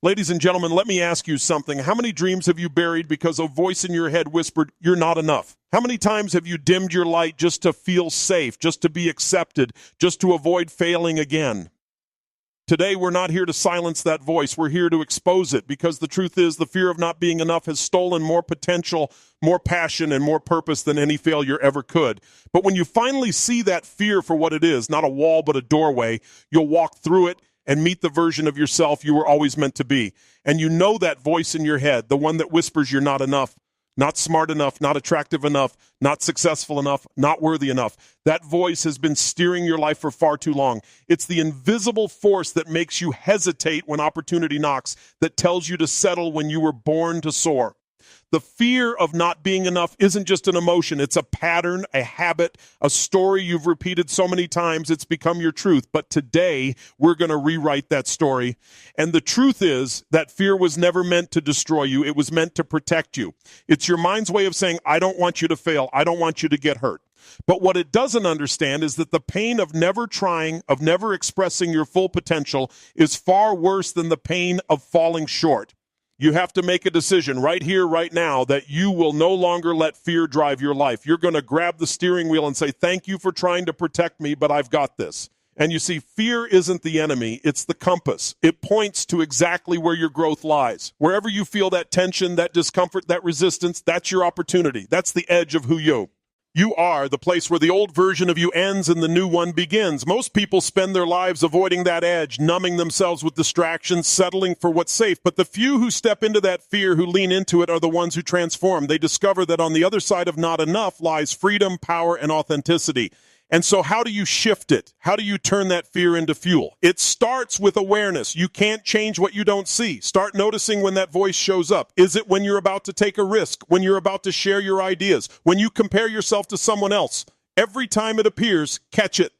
Ladies and gentlemen, let me ask you something. How many dreams have you buried because a voice in your head whispered, "You're not enough"? How many times have you dimmed your light just to feel safe, just to be accepted, just to avoid failing again? Today, we're not here to silence that voice. We're here to expose it, because the truth is the fear of not being enough has stolen more potential, more passion, and more purpose than any failure ever could. But when you finally see that fear for what it is, not a wall but a doorway, you'll walk through it and meet the version of yourself you were always meant to be. And you know that voice in your head, the one that whispers you're not enough, not smart enough, not attractive enough, not successful enough, not worthy enough. That voice has been steering your life for far too long. It's the invisible force that makes you hesitate when opportunity knocks, that tells you to settle when you were born to soar. The fear of not being enough isn't just an emotion. It's a pattern, a habit, a story you've repeated so many times it's become your truth. But today, we're going to rewrite that story. And the truth is that fear was never meant to destroy you. It was meant to protect you. It's your mind's way of saying, "I don't want you to fail. I don't want you to get hurt." But what it doesn't understand is that the pain of never trying, of never expressing your full potential, is far worse than the pain of falling short. You have to make a decision right here, right now, that you will no longer let fear drive your life. You're going to grab the steering wheel and say, "Thank you for trying to protect me, but I've got this." And you see, fear isn't the enemy, it's the compass. It points to exactly where your growth lies. Wherever you feel that tension, that discomfort, that resistance, that's your opportunity. That's the edge of who you are, the place where the old version of you ends and the new one begins. Most people spend their lives avoiding that edge, numbing themselves with distractions, settling for what's safe. But the few who step into that fear, who lean into it, are the ones who transform. They discover that on the other side of not enough lies freedom, power, and authenticity. And so how do you shift it? How do you turn that fear into fuel? It starts with awareness. You can't change what you don't see. Start noticing when that voice shows up. Is it when you're about to take a risk? When you're about to share your ideas? When you compare yourself to someone else? Every time it appears, catch it.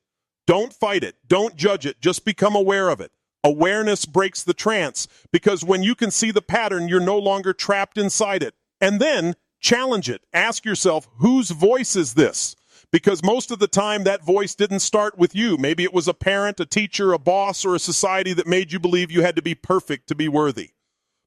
Don't fight it. Don't judge it. Just become aware of it. Awareness breaks the trance, because when you can see the pattern, you're no longer trapped inside it. And then challenge it. Ask yourself, whose voice is this? Because most of the time, that voice didn't start with you. Maybe it was a parent, a teacher, a boss, or a society that made you believe you had to be perfect to be worthy.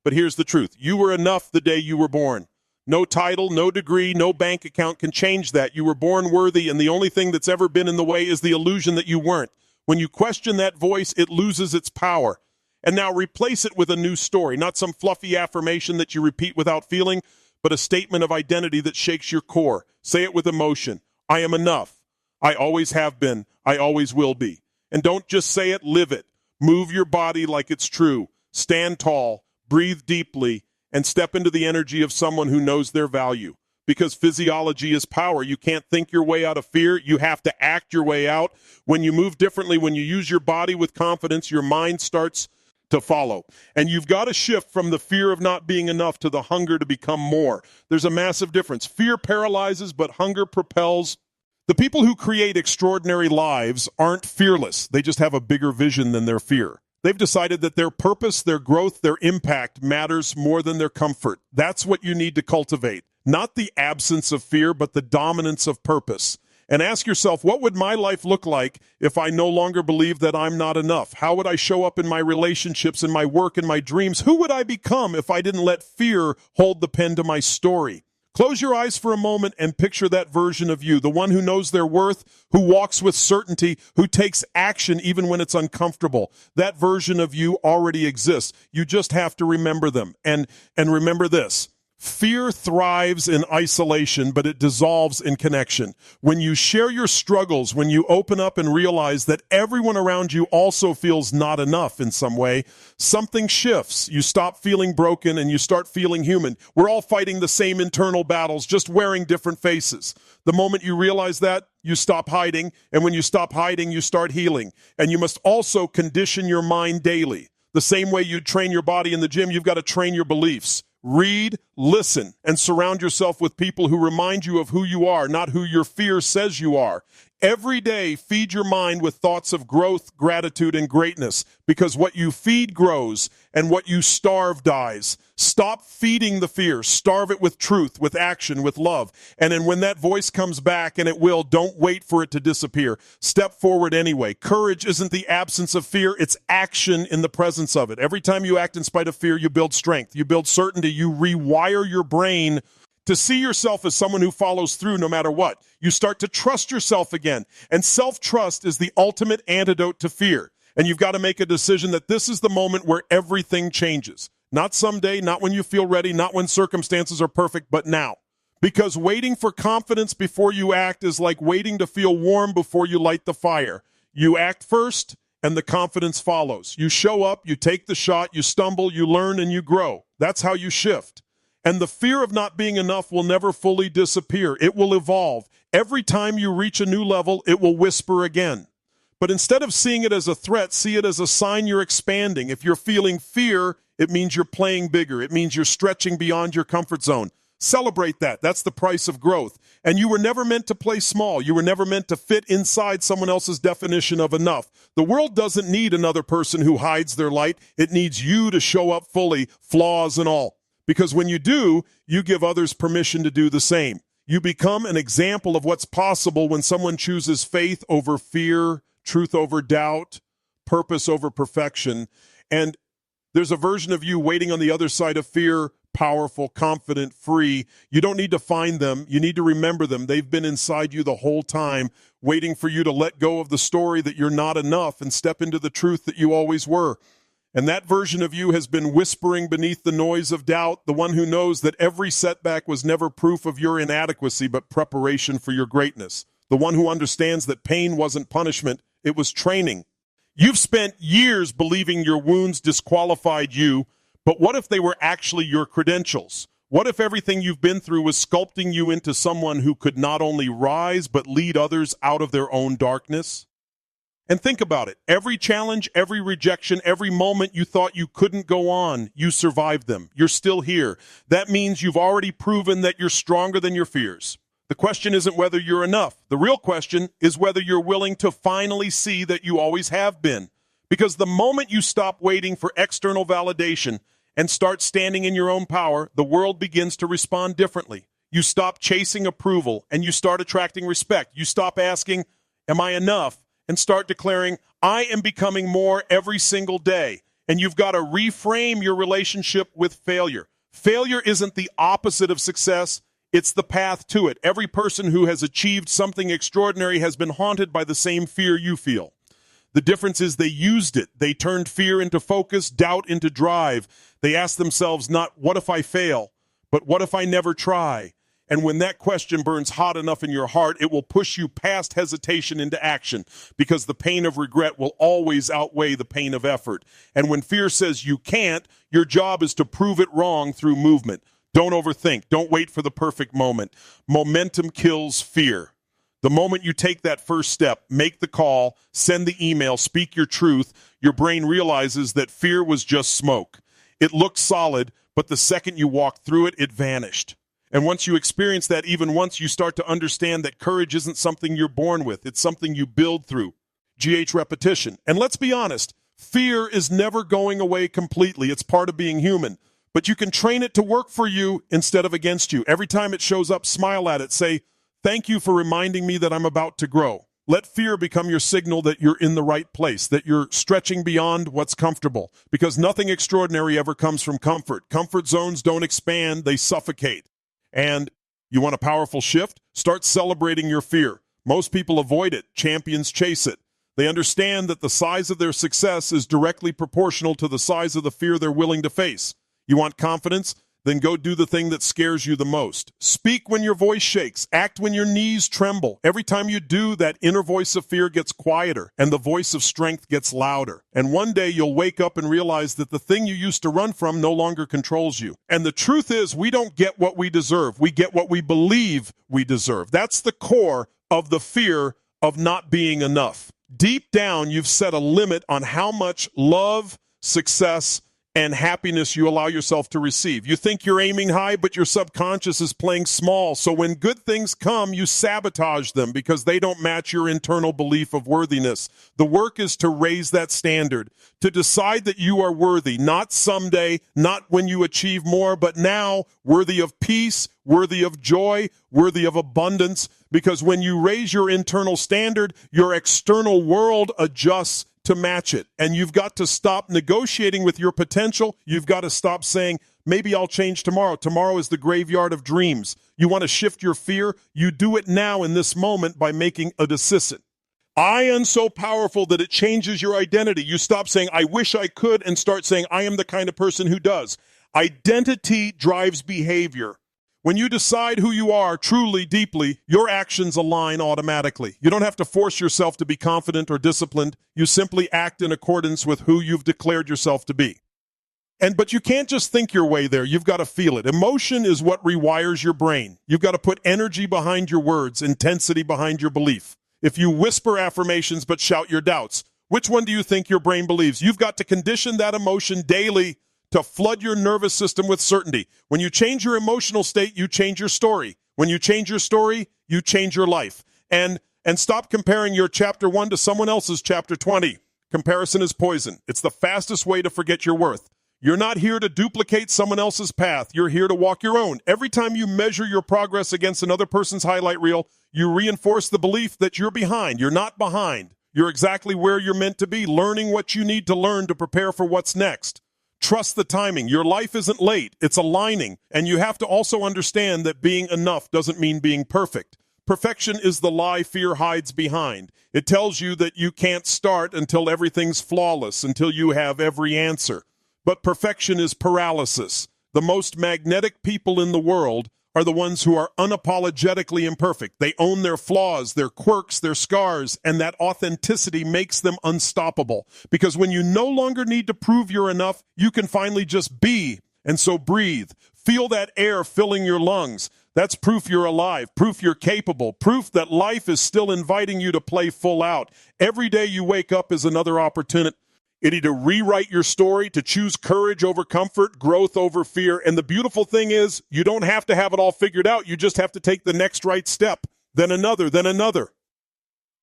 But here's the truth. You were enough the day you were born. No title, no degree, no bank account can change that. You were born worthy, and the only thing that's ever been in the way is the illusion that you weren't. When you question that voice, it loses its power. And now replace it with a new story, not some fluffy affirmation that you repeat without feeling, but a statement of identity that shakes your core. Say it with emotion. I am enough. I always have been. I always will be. And don't just say it, live it. Move your body like it's true. Stand tall, breathe deeply, and step into the energy of someone who knows their value. Because physiology is power. You can't think your way out of fear. You have to act your way out. When you move differently, when you use your body with confidence, your mind starts to follow. And you've got to shift from the fear of not being enough to the hunger to become more. There's a massive difference. Fear paralyzes, but hunger propels. The people who create extraordinary lives aren't fearless. They just have a bigger vision than their fear. They've decided that their purpose, their growth, their impact matters more than their comfort. That's what you need to cultivate. Not the absence of fear, but the dominance of purpose. And ask yourself, what would my life look like if I no longer believed that I'm not enough? How would I show up in my relationships, in my work, in my dreams? Who would I become if I didn't let fear hold the pen to my story? Close your eyes for a moment and picture that version of you, the one who knows their worth, who walks with certainty, who takes action even when it's uncomfortable. That version of you already exists. You just have to remember them. And remember this. Fear thrives in isolation, but it dissolves in connection. When you share your struggles, when you open up and realize that everyone around you also feels not enough in some way, something shifts. You stop feeling broken and you start feeling human. We're all fighting the same internal battles, just wearing different faces. The moment you realize that, you stop hiding, and when you stop hiding, you start healing. And you must also condition your mind daily. The same way you train your body in the gym, you've got to train your beliefs. Read, listen, and surround yourself with people who remind you of who you are, not who your fear says you are. Every day, feed your mind with thoughts of growth, gratitude, and greatness, because what you feed grows and what you starve dies. Stop feeding the fear. Starve it with truth, with action, with love. And then when that voice comes back, and it will, don't wait for it to disappear. Step forward anyway. Courage isn't the absence of fear. It's action in the presence of it. Every time you act in spite of fear, you build strength. You build certainty. You rewire your brain to see yourself as someone who follows through no matter what. You start to trust yourself again. And self-trust is the ultimate antidote to fear. And you've got to make a decision that this is the moment where everything changes. Not someday, not when you feel ready, not when circumstances are perfect, but now. Because waiting for confidence before you act is like waiting to feel warm before you light the fire. You act first, and the confidence follows. You show up, you take the shot, you stumble, you learn, and you grow. That's how you shift. And the fear of not being enough will never fully disappear. It will evolve. Every time you reach a new level, it will whisper again. But instead of seeing it as a threat, see it as a sign you're expanding. If you're feeling fear, it means you're playing bigger. It means you're stretching beyond your comfort zone. Celebrate that. That's the price of growth. And you were never meant to play small. You were never meant to fit inside someone else's definition of enough. The world doesn't need another person who hides their light. It needs you to show up fully, flaws and all. Because when you do, you give others permission to do the same. You become an example of what's possible when someone chooses faith over fear, truth over doubt, purpose over perfection. And there's a version of you waiting on the other side of fear, powerful, confident, free. You don't need to find them. You need to remember them. They've been inside you the whole time, waiting for you to let go of the story that you're not enough and step into the truth that you always were. And that version of you has been whispering beneath the noise of doubt, the one who knows that every setback was never proof of your inadequacy, but preparation for your greatness. The one who understands that pain wasn't punishment, it was training. You've spent years believing your wounds disqualified you, but what if they were actually your credentials? What if everything you've been through was sculpting you into someone who could not only rise, but lead others out of their own darkness? And think about it. Every challenge, every rejection, every moment you thought you couldn't go on, you survived them. You're still here. That means you've already proven that you're stronger than your fears. The question isn't whether you're enough. The real question is whether you're willing to finally see that you always have been. Because the moment you stop waiting for external validation and start standing in your own power, the world begins to respond differently. You stop chasing approval and you start attracting respect. You stop asking, am I enough? And start declaring, I am becoming more every single day. And you've got to reframe your relationship with failure. Failure isn't the opposite of success. It's the path to it. Every person who has achieved something extraordinary has been haunted by the same fear you feel. The difference is they used it. They turned fear into focus, doubt into drive. They asked themselves not, what if I fail, but what if I never try? And when that question burns hot enough in your heart, it will push you past hesitation into action, because the pain of regret will always outweigh the pain of effort. And when fear says you can't, your job is to prove it wrong through movement. Don't overthink. Don't wait for the perfect moment. Momentum kills fear. The moment you take that first step, make the call, send the email, speak your truth, your brain realizes that fear was just smoke. It looked solid, but the second you walked through it, it vanished. And once you experience that, even once, you start to understand that courage isn't something you're born with. It's something you build through. Repetition. And let's be honest, fear is never going away completely. It's part of being human. But you can train it to work for you instead of against you. Every time it shows up, smile at it. Say, thank you for reminding me that I'm about to grow. Let fear become your signal that you're in the right place, that you're stretching beyond what's comfortable. Because nothing extraordinary ever comes from comfort. Comfort zones don't expand, they suffocate. And you want a powerful shift? Start celebrating your fear. Most people avoid it. Champions chase it. They understand that the size of their success is directly proportional to the size of the fear they're willing to face. You want confidence? Then go do the thing that scares you the most. Speak when your voice shakes. Act when your knees tremble. Every time you do, that inner voice of fear gets quieter, and the voice of strength gets louder. And one day you'll wake up and realize that the thing you used to run from no longer controls you. And the truth is, we don't get what we deserve. We get what we believe we deserve. That's the core of the fear of not being enough. Deep down, you've set a limit on how much love, success, and happiness you allow yourself to receive. You think you're aiming high, but your subconscious is playing small. So when good things come, you sabotage them because they don't match your internal belief of worthiness. The work is to raise that standard, to decide that you are worthy, not someday, not when you achieve more, but now, worthy of peace, worthy of joy, worthy of abundance. Because when you raise your internal standard, your external world adjusts to match it. And you've got to stop negotiating with your potential. You've got to stop saying, maybe I'll change tomorrow. Tomorrow is the graveyard of dreams. You want to shift your fear? You do it now in this moment by making a decision. I am so powerful that it changes your identity. You stop saying, I wish I could, and start saying, I am the kind of person who does. Identity drives behavior. When you decide who you are truly, deeply, your actions align automatically. You don't have to force yourself to be confident or disciplined. You simply act in accordance with who you've declared yourself to be. But you can't just think your way there. You've got to feel it. Emotion is what rewires your brain. You've got to put energy behind your words, intensity behind your belief. If you whisper affirmations but shout your doubts, which one do you think your brain believes? You've got to condition that emotion daily to flood your nervous system with certainty. When you change your emotional state, you change your story. When you change your story, you change your life. And stop comparing your chapter 1 to someone else's chapter 20. Comparison is poison. It's the fastest way to forget your worth. You're not here to duplicate someone else's path. You're here to walk your own. Every time you measure your progress against another person's highlight reel, you reinforce the belief that you're behind. You're not behind. You're exactly where you're meant to be, learning what you need to learn to prepare for what's next. Trust the timing. Your life isn't late. It's aligning. And you have to also understand that being enough doesn't mean being perfect. Perfection is the lie fear hides behind. It tells you that you can't start until everything's flawless, until you have every answer. But perfection is paralysis. The most magnetic people in the world are the ones who are unapologetically imperfect. They own their flaws, their quirks, their scars, and that authenticity makes them unstoppable. Because when you no longer need to prove you're enough, you can finally just be, and so breathe. Feel that air filling your lungs. That's proof you're alive, proof you're capable, proof that life is still inviting you to play full out. Every day you wake up is another opportunity to rewrite your story, to choose courage over comfort, growth over fear. And the beautiful thing is, you don't have to have it all figured out. You just have to take the next right step, then another, then another.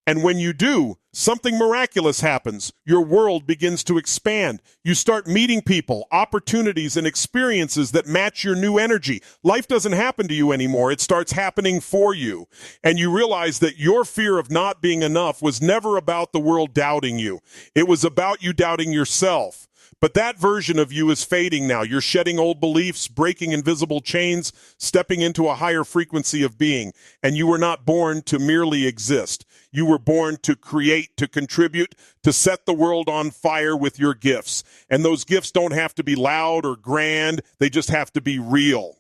And when you do, something miraculous happens. Your world begins to expand. You start meeting people, opportunities, and experiences that match your new energy. Life doesn't happen to you anymore. It starts happening for you. And you realize that your fear of not being enough was never about the world doubting you. It was about you doubting yourself. But that version of you is fading now. You're shedding old beliefs, breaking invisible chains, stepping into a higher frequency of being. And you were not born to merely exist. You were born to create, to contribute, to set the world on fire with your gifts. And those gifts don't have to be loud or grand. They just have to be real.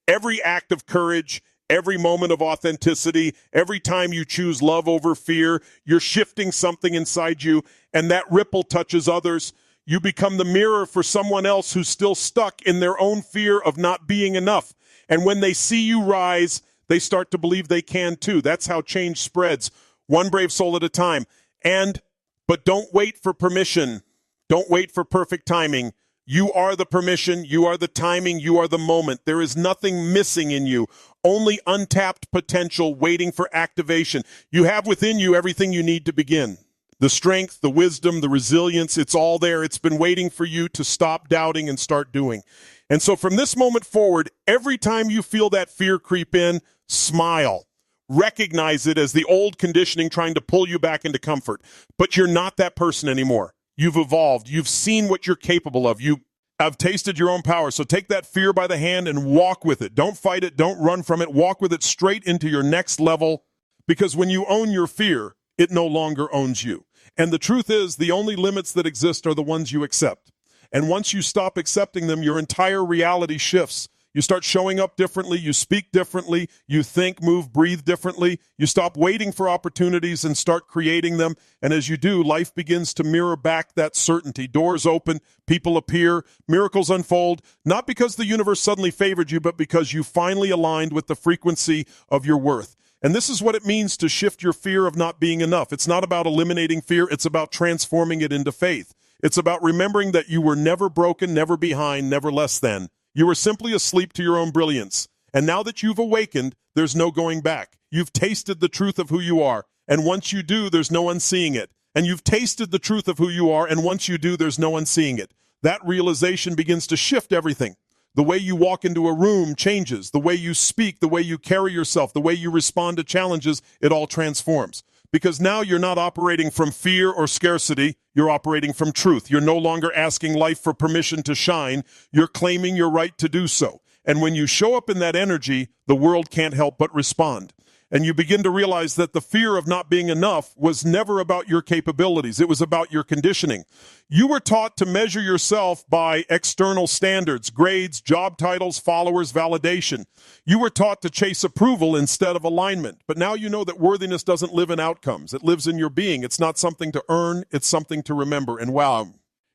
Every act of courage, every moment of authenticity, every time you choose love over fear, you're shifting something inside you, and that ripple touches others. You become the mirror for someone else who's still stuck in their own fear of not being enough. And when they see you rise, they start to believe they can too. That's how change spreads, one brave soul at a time. But don't wait for permission. Don't wait for perfect timing. You are the permission, you are the timing, you are the moment. There is nothing missing in you, only untapped potential waiting for activation. You have within you everything you need to begin. The strength, the wisdom, the resilience, it's all there. It's been waiting for you to stop doubting and start doing. And so from this moment forward, every time you feel that fear creep in, smile. Recognize it as the old conditioning trying to pull you back into comfort. But you're not that person anymore. You've evolved. You've seen what you're capable of. You have tasted your own power. So take that fear by the hand and walk with it. Don't fight it. Don't run from it. Walk with it straight into your next level. Because when you own your fear, it no longer owns you. And the truth is, the only limits that exist are the ones you accept. And once you stop accepting them, your entire reality shifts. You start showing up differently. You speak differently. You think, move, breathe differently. You stop waiting for opportunities and start creating them. And as you do, life begins to mirror back that certainty. Doors open, people appear, miracles unfold, not because the universe suddenly favored you, but because you finally aligned with the frequency of your worth. And this is what it means to shift your fear of not being enough. It's not about eliminating fear. It's about transforming it into faith. It's about remembering that you were never broken, never behind, never less than. You were simply asleep to your own brilliance. And now that you've awakened, there's no going back. You've tasted the truth of who you are. And once you do, there's no unseeing it. And you've tasted the truth of who you are. And once you do, there's no unseeing it. That realization begins to shift everything. The way you walk into a room changes. The way you speak, the way you carry yourself, the way you respond to challenges, it all transforms. Because now you're not operating from fear or scarcity, you're operating from truth. You're no longer asking life for permission to shine, you're claiming your right to do so. And when you show up in that energy, the world can't help but respond. And you begin to realize that the fear of not being enough was never about your capabilities. It was about your conditioning. You were taught to measure yourself by external standards, grades, job titles, followers, validation. You were taught to chase approval instead of alignment. But now you know that worthiness doesn't live in outcomes. It lives in your being. It's not something to earn. It's something to remember. And wow.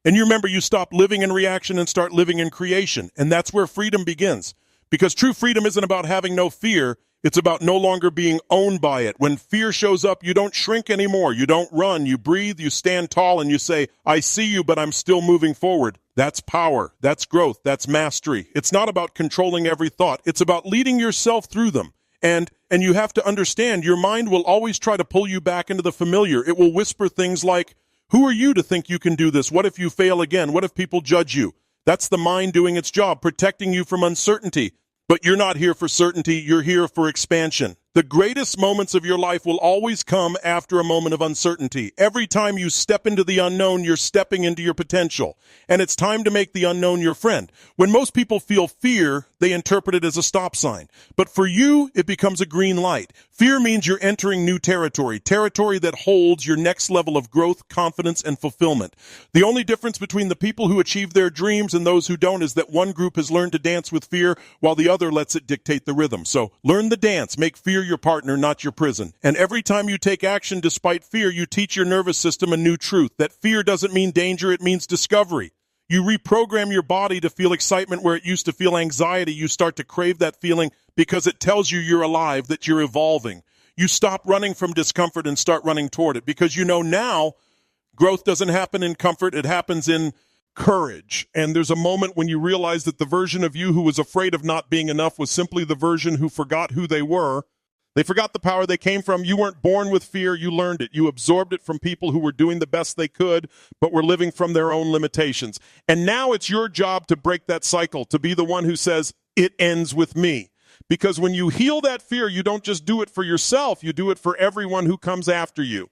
And you remember you stop living in reaction and start living in creation. And that's where freedom begins. Because true freedom isn't about having no fear. It's about no longer being owned by it. When fear shows up, you don't shrink anymore. You don't run. You breathe, you stand tall, and you say, I see you, but I'm still moving forward. That's power. That's growth. That's mastery. It's not about controlling every thought. It's about leading yourself through them. And you have to understand, your mind will always try to pull you back into the familiar. It will whisper things like, who are you to think you can do this? What if you fail again? What if people judge you? That's the mind doing its job, protecting you from uncertainty. But you're not here for certainty, you're here for expansion. The greatest moments of your life will always come after a moment of uncertainty. Every time you step into the unknown, you're stepping into your potential. And it's time to make the unknown your friend. When most people feel fear, they interpret it as a stop sign. But for you, it becomes a green light. Fear means you're entering new territory, territory that holds your next level of growth, confidence, and fulfillment. The only difference between the people who achieve their dreams and those who don't is that one group has learned to dance with fear while the other lets it dictate the rhythm. So learn the dance, make fear your partner, not your prison. And every time you take action despite fear, you teach your nervous system a new truth, that fear doesn't mean danger, it means discovery. You reprogram your body to feel excitement where it used to feel anxiety. You start to crave that feeling because it tells you you're alive, that you're evolving. You stop running from discomfort and start running toward it because you know now growth doesn't happen in comfort, it happens in courage. And there's a moment when you realize that the version of you who was afraid of not being enough was simply the version who forgot who they were. They forgot the power they came from. You weren't born with fear, you learned it. You absorbed it from people who were doing the best they could, but were living from their own limitations. And now it's your job to break that cycle, to be the one who says, it ends with me. Because when you heal that fear, you don't just do it for yourself, you do it for everyone who comes after you.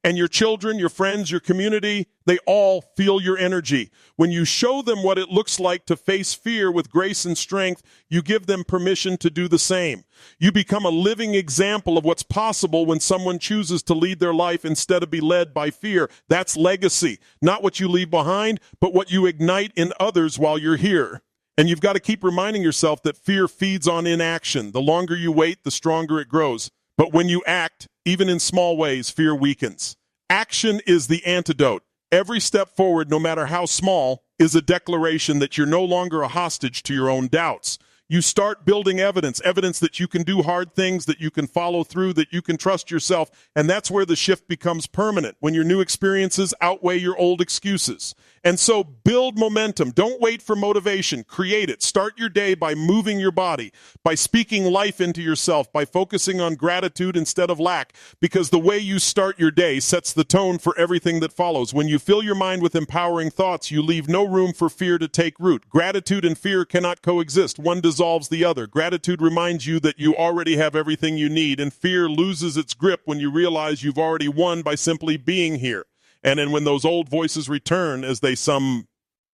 And your children, your friends, your community, they all feel your energy. When you show them what it looks like to face fear with grace and strength, you give them permission to do the same. You become a living example of what's possible when someone chooses to lead their life instead of be led by fear. That's legacy. Not what you leave behind, but what you ignite in others while you're here. And you've got to keep reminding yourself that fear feeds on inaction. The longer you wait, the stronger it grows. But when you act, even in small ways, fear weakens. Action is the antidote. Every step forward, no matter how small, is a declaration that you're no longer a hostage to your own doubts. You start building evidence that you can do hard things, that you can follow through, that you can trust yourself. And that's where the shift becomes permanent, when your new experiences outweigh your old excuses. And so build momentum. Don't wait for motivation. Create it. Start your day by moving your body, by speaking life into yourself, by focusing on gratitude instead of lack, because the way you start your day sets the tone for everything that follows. When you fill your mind with empowering thoughts, you leave no room for fear to take root. Gratitude and fear cannot coexist. One dissolves the other. Gratitude reminds you that you already have everything you need, and fear loses its grip when you realize you've already won by simply being here. And then when those old voices return, as they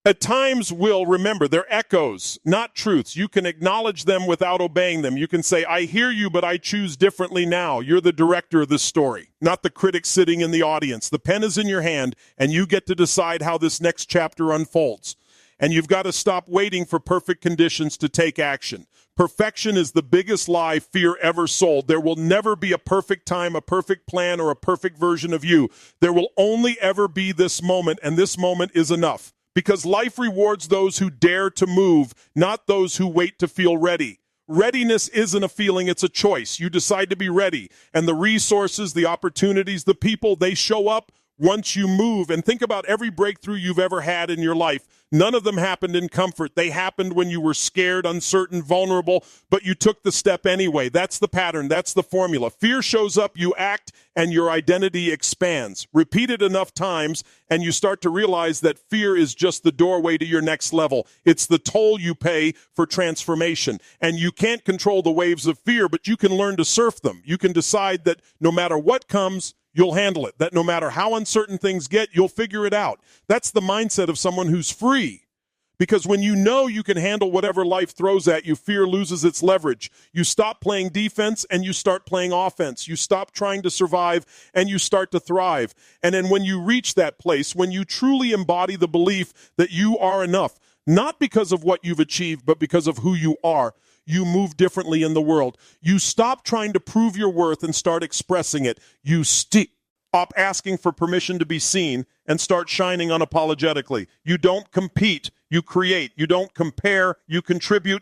at times will, remember, they're echoes, not truths. You can acknowledge them without obeying them. You can say, I hear you, but I choose differently now. You're the director of this story, not the critic sitting in the audience. The pen is in your hand, and you get to decide how this next chapter unfolds. And you've got to stop waiting for perfect conditions to take action. Perfection is the biggest lie fear ever sold. There will never be a perfect time, a perfect plan, or a perfect version of you. There will only ever be this moment, and this moment is enough. Because life rewards those who dare to move, not those who wait to feel ready. Readiness isn't a feeling, it's a choice. You decide to be ready. And the resources, the opportunities, the people, they show up once you move. And think about every breakthrough you've ever had in your life. None of them happened in comfort. They happened when you were scared, uncertain, vulnerable, but you took the step anyway. That's the pattern. That's the formula. Fear shows up, you act, and your identity expands. Repeat it enough times, and you start to realize that fear is just the doorway to your next level. It's the toll you pay for transformation. And you can't control the waves of fear, but you can learn to surf them. You can decide that no matter what comes, you'll handle it. That no matter how uncertain things get, you'll figure it out. That's the mindset of someone who's free. Because when you know you can handle whatever life throws at you, fear loses its leverage. You stop playing defense and you start playing offense. You stop trying to survive and you start to thrive. And then when you reach that place, when you truly embody the belief that you are enough, not because of what you've achieved, but because of who you are, you move differently in the world. You stop trying to prove your worth and start expressing it. You stop asking for permission to be seen and start shining unapologetically. You don't compete, you create. You don't compare, you contribute.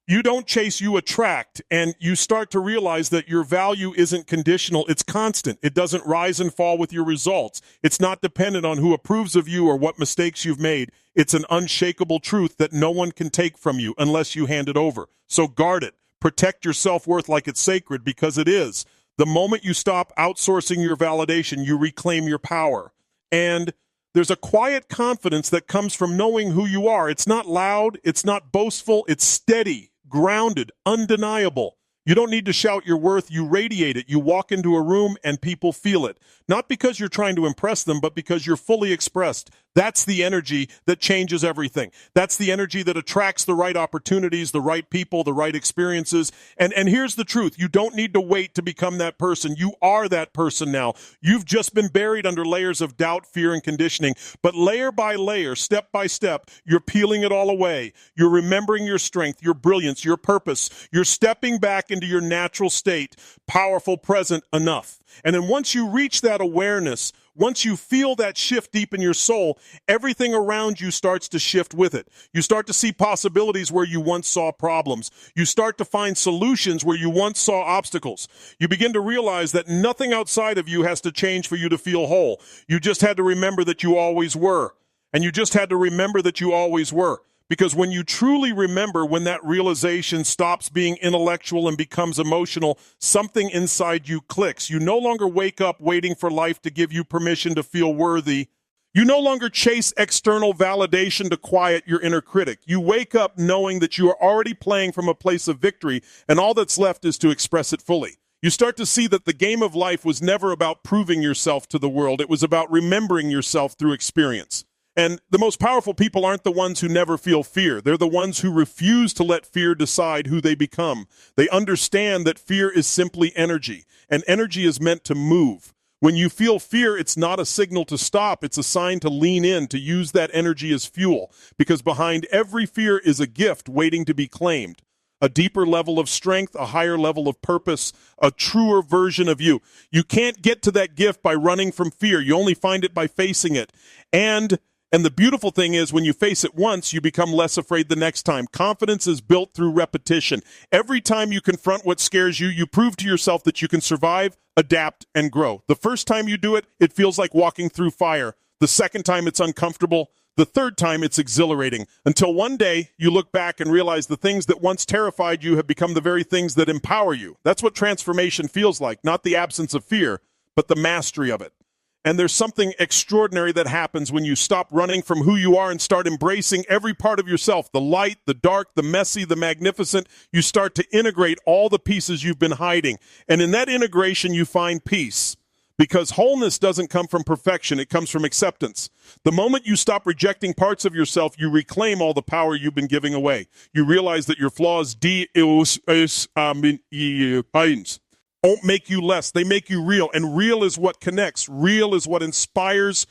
You don't chase, you attract. And you start to realize that your value isn't conditional, it's constant. It doesn't rise and fall with your results. It's not dependent on who approves of you or what mistakes you've made. It's an unshakable truth that no one can take from you unless you hand it over. So guard it. Protect your self-worth like it's sacred, because it is. The moment you stop outsourcing your validation, you reclaim your power. And there's a quiet confidence that comes from knowing who you are. It's not loud, it's not boastful, it's steady, grounded, undeniable. You don't need to shout your worth, you radiate it. You walk into a room and people feel it. Not because you're trying to impress them, but because you're fully expressed. That's the energy that changes everything. That's the energy that attracts the right opportunities, the right people, the right experiences. And here's the truth. You don't need to wait to become that person. You are that person now. You've just been buried under layers of doubt, fear, and conditioning. But layer by layer, step by step, you're peeling it all away. You're remembering your strength, your brilliance, your purpose. You're stepping back into your natural state, powerful, present, enough. And then once you reach that awareness, once you feel that shift deep in your soul, everything around you starts to shift with it. You start to see possibilities where you once saw problems. You start to find solutions where you once saw obstacles. You begin to realize that nothing outside of you has to change for you to feel whole. You just had to remember that you always were. And you just had to remember that you always were. Because when you truly remember, when that realization stops being intellectual and becomes emotional, something inside you clicks. You no longer wake up waiting for life to give you permission to feel worthy. You no longer chase external validation to quiet your inner critic. You wake up knowing that you are already playing from a place of victory, and all that's left is to express it fully. You start to see that the game of life was never about proving yourself to the world. It was about remembering yourself through experience. And the most powerful people aren't the ones who never feel fear. They're the ones who refuse to let fear decide who they become. They understand that fear is simply energy, and energy is meant to move. When you feel fear, it's not a signal to stop. It's a sign to lean in, to use that energy as fuel, because behind every fear is a gift waiting to be claimed. A deeper level of strength, a higher level of purpose, a truer version of you. You can't get to that gift by running from fear. You only find it by facing it. And the beautiful thing is, when you face it once, you become less afraid the next time. Confidence is built through repetition. Every time you confront what scares you, you prove to yourself that you can survive, adapt, and grow. The first time you do it, it feels like walking through fire. The second time, it's uncomfortable. The third time, it's exhilarating. Until one day, you look back and realize the things that once terrified you have become the very things that empower you. That's what transformation feels like, not the absence of fear, but the mastery of it. And there's something extraordinary that happens when you stop running from who you are and start embracing every part of yourself, the light, the dark, the messy, the magnificent. You start to integrate all the pieces you've been hiding. And in that integration, you find peace. Because wholeness doesn't come from perfection, it comes from acceptance. The moment you stop rejecting parts of yourself, you reclaim all the power you've been giving away. You realize that your flaws don't make you less. They make you real. And real is what connects. Real is what inspires.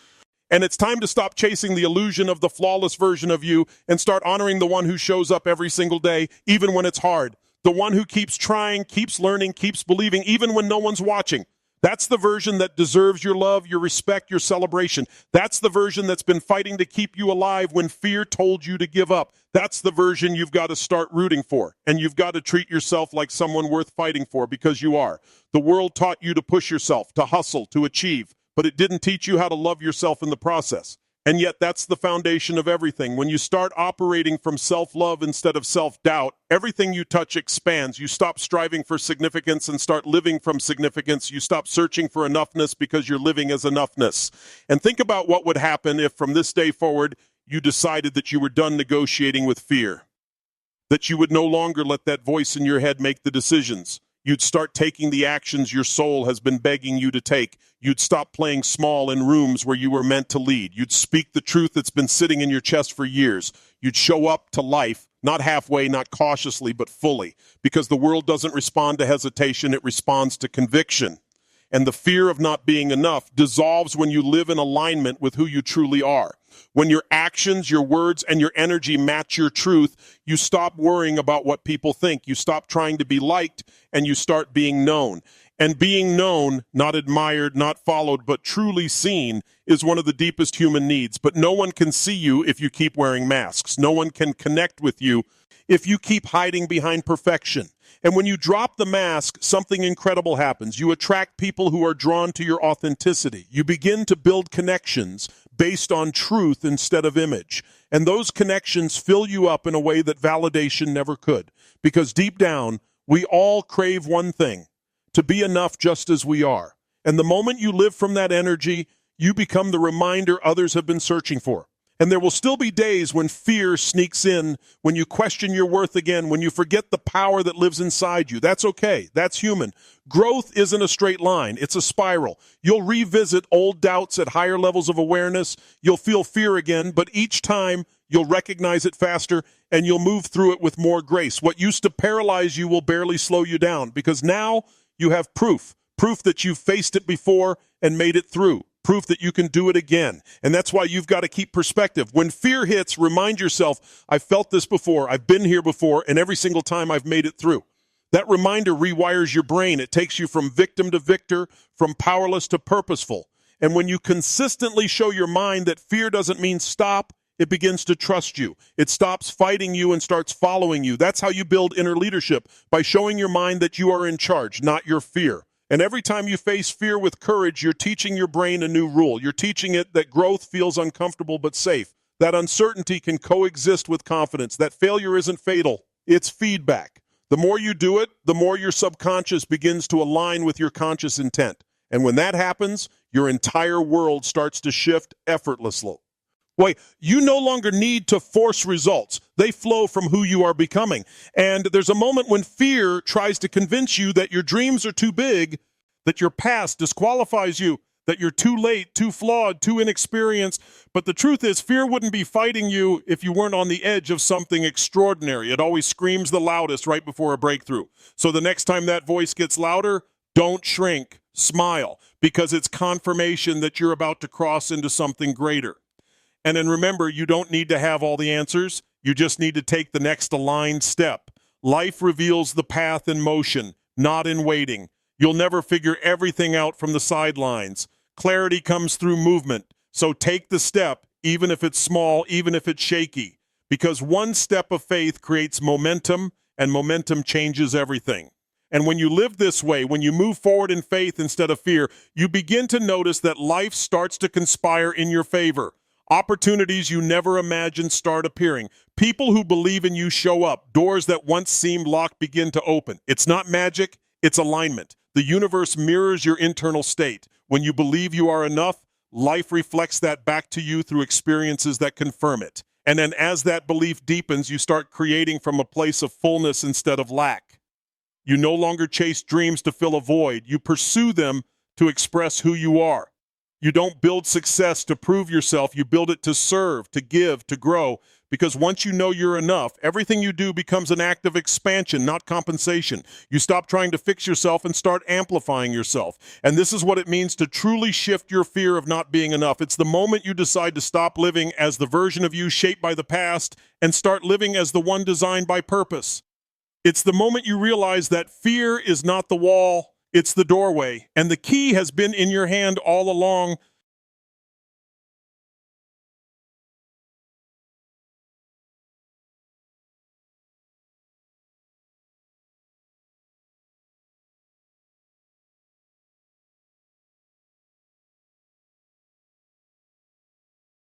And it's time to stop chasing the illusion of the flawless version of you and start honoring the one who shows up every single day, even when it's hard. The one who keeps trying, keeps learning, keeps believing, even when no one's watching. That's the version that deserves your love, your respect, your celebration. That's the version that's been fighting to keep you alive when fear told you to give up. That's the version you've got to start rooting for. And you've got to treat yourself like someone worth fighting for, because you are. The world taught you to push yourself, to hustle, to achieve. but it didn't teach you how to love yourself in the process. And yet that's the foundation of everything. When you start operating from self-love instead of self-doubt, everything you touch expands. You stop striving for significance and start living from significance. You stop searching for enoughness because you're living as enoughness. And think about what would happen if from this day forward you decided that you were done negotiating with fear, that you would no longer let that voice in your head make the decisions. You'd start taking the actions your soul has been begging you to take. You'd stop playing small in rooms where you were meant to lead. You'd speak the truth that's been sitting in your chest for years. You'd show up to life, not halfway, not cautiously, but fully. Because the world doesn't respond to hesitation, it responds to conviction. And the fear of not being enough dissolves when you live in alignment with who you truly are. When your actions, your words, and your energy match your truth, you stop worrying about what people think. You stop trying to be liked, and you start being known. And being known, not admired, not followed, but truly seen, is one of the deepest human needs. But no one can see you if you keep wearing masks. No one can connect with you if you keep hiding behind perfection. And when you drop the mask, something incredible happens. You attract people who are drawn to your authenticity. You begin to build connections based on truth instead of image. And those connections fill you up in a way that validation never could. Because deep down, we all crave one thing: to be enough just as we are. And the moment you live from that energy, you become the reminder others have been searching for. And there will still be days when fear sneaks in, when you question your worth again, when you forget the power that lives inside you. That's okay. That's human. Growth isn't a straight line. It's a spiral. You'll revisit old doubts at higher levels of awareness. You'll feel fear again, but each time you'll recognize it faster and you'll move through it with more grace. What used to paralyze you will barely slow you down because now you have proof that you've faced it before and made it through. Proof that you can do it again. And that's why you've got to keep perspective. When fear hits, remind yourself, I've felt this before, I've been here before, and every single time I've made it through. That reminder rewires your brain. It takes you from victim to victor, from powerless to purposeful. And when you consistently show your mind that fear doesn't mean stop, it begins to trust you. It stops fighting you and starts following you. That's how you build inner leadership, by showing your mind that you are in charge, not your fear. And every time you face fear with courage, you're teaching your brain a new rule. You're teaching it that growth feels uncomfortable but safe, that uncertainty can coexist with confidence, that failure isn't fatal, it's feedback. The more you do it, the more your subconscious begins to align with your conscious intent. And when that happens, your entire world starts to shift effortlessly. Wait, you no longer need to force results. They flow from who you are becoming. And there's a moment when fear tries to convince you that your dreams are too big, that your past disqualifies you, that you're too late, too flawed, too inexperienced. But the truth is, fear wouldn't be fighting you if you weren't on the edge of something extraordinary. It always screams the loudest right before a breakthrough. So the next time that voice gets louder, don't shrink, smile, because it's confirmation that you're about to cross into something greater. And then remember, you don't need to have all the answers. You just need to take the next aligned step. Life reveals the path in motion, not in waiting. You'll never figure everything out from the sidelines. Clarity comes through movement. So take the step, even if it's small, even if it's shaky. Because one step of faith creates momentum, and momentum changes everything. And when you live this way, when you move forward in faith instead of fear, you begin to notice that life starts to conspire in your favor. Opportunities you never imagined start appearing. People who believe in you show up. Doors that once seemed locked begin to open. It's not magic, it's alignment. The universe mirrors your internal state. When you believe you are enough, life reflects that back to you through experiences that confirm it. And then as that belief deepens, you start creating from a place of fullness instead of lack. You no longer chase dreams to fill a void. You pursue them to express who you are. You don't build success to prove yourself. You build it to serve, to give, to grow. Because once you know you're enough, everything you do becomes an act of expansion, not compensation. You stop trying to fix yourself and start amplifying yourself. And this is what it means to truly shift your fear of not being enough. It's the moment you decide to stop living as the version of you shaped by the past and start living as the one designed by purpose. It's the moment you realize that fear is not the wall, it's the doorway. And the key has been in your hand all along.